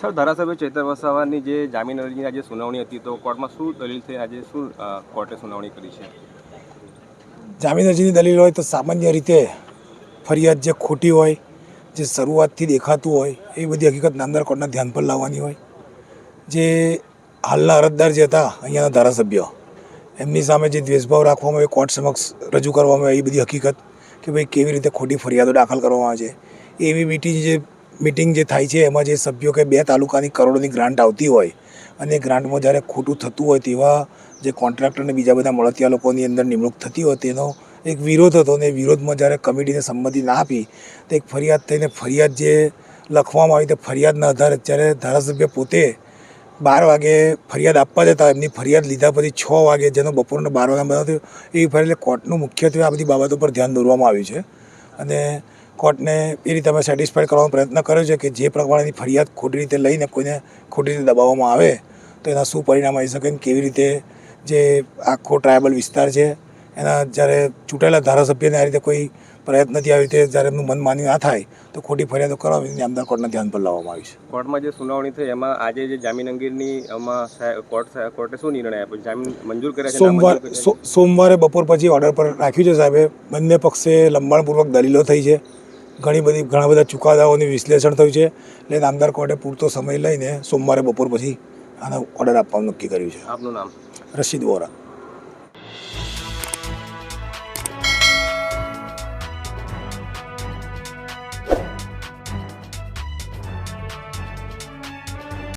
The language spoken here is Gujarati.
સર, ધારાસભ્ય ચેતર વસાવાની જે જામીન અરજીની આજે સુનાવણી હતી, તો કોર્ટમાં શું દલીલ થઈ? આજે શું કોર્ટે સુનાવણી કરી છે? જામીન અરજીની દલીલ હોય તો સામાન્ય રીતે ફરિયાદ જે ખોટી હોય, જે શરૂઆતથી દેખાતું હોય, એ બધી હકીકત નામદાર કોર્ટના ધ્યાન પર લાવવાની હોય. જે હાલના અરજદાર જે હતા અહીંયાના ધારાસભ્ય, એમની સામે જે દ્વેષભાવ રાખવામાં આવે, કોર્ટ સમક્ષ રજૂ કરવામાં આવે, એ બધી હકીકત કે ભાઈ કેવી રીતે ખોટી ફરિયાદો દાખલ કરવામાં આવે છે. એવી મિટિંગ જે થાય છે એમાં જે સભ્યો કે 2 તાલુકાની કરોડોની ગ્રાન્ટ આવતી હોય અને ગ્રાન્ટમાં જ્યારે ખોટું થતું હોય તેવા જે કોન્ટ્રાક્ટર અને બીજા બધા મળતિયા લોકોની અંદર નિમણૂક થતી હોય તેનો એક વિરોધ હતો. અને વિરોધમાં જ્યારે કમિટીને સંમતિ ના આપી તો એક ફરિયાદ થઈને ફરિયાદ જે લખવામાં આવી તે ફરિયાદના આધારે અત્યારે ધારાસભ્ય પોતે 12 વાગે ફરિયાદ આપવા જતા એમની ફરિયાદ લીધા પછી 6 વાગે જેનો બપોરના 12 વાગ્યા બનાવતો એ ફરિયાદ કોર્ટનું મુખ્યત્વે આ બધી બાબતો પર ધ્યાન દોરવામાં આવ્યું છે. અને કોર્ટને એ રીતે અમે સેટિસ્ફાઈડ કરવાનો પ્રયત્ન કર્યો છે કે જે પ્રમાણેની ફરિયાદ ખોટી રીતે લઈને કોઈને ખોટી રીતે દબાવવામાં આવે તો એના શું પરિણામ આવી શકે, કેવી રીતે જે આખો ટ્રાયબલ વિસ્તાર છે એના જ્યારે ચૂંટાયેલા ધારાસભ્યને આ રીતે કોઈ પ્રયત્નથી આવી રીતે જ્યારે એમનું મન માની ના થાય તો ખોટી ફરિયાદો કરાવી નામદાર કોર્ટના ધ્યાન પર લાવવામાં આવી છે. કોર્ટમાં જે સુનાવણી થઈ એમાં આજે જે જામીન અંગેની કોર્ટે શું નિર્ણય આપ્યો? જામીન મંજૂર કર્યા છે, નામંજૂર કર્યા છે? સોમવારે બપોર પછી ઓર્ડર પર રાખ્યું છે સાહેબે. બંને પક્ષે લંબાણપૂર્વક દલીલો થઈ છે, ઘણા બધા ચુકાદાઓનું વિશ્લેષણ થયું છે. એટલે નામદાર કોર્ટે પૂરતો સમય લઈને સોમવારે બપોર પછી આનો ઓર્ડર આપવાનું નક્કી કર્યું છે. આપનું નામ? રશીદ વોરા.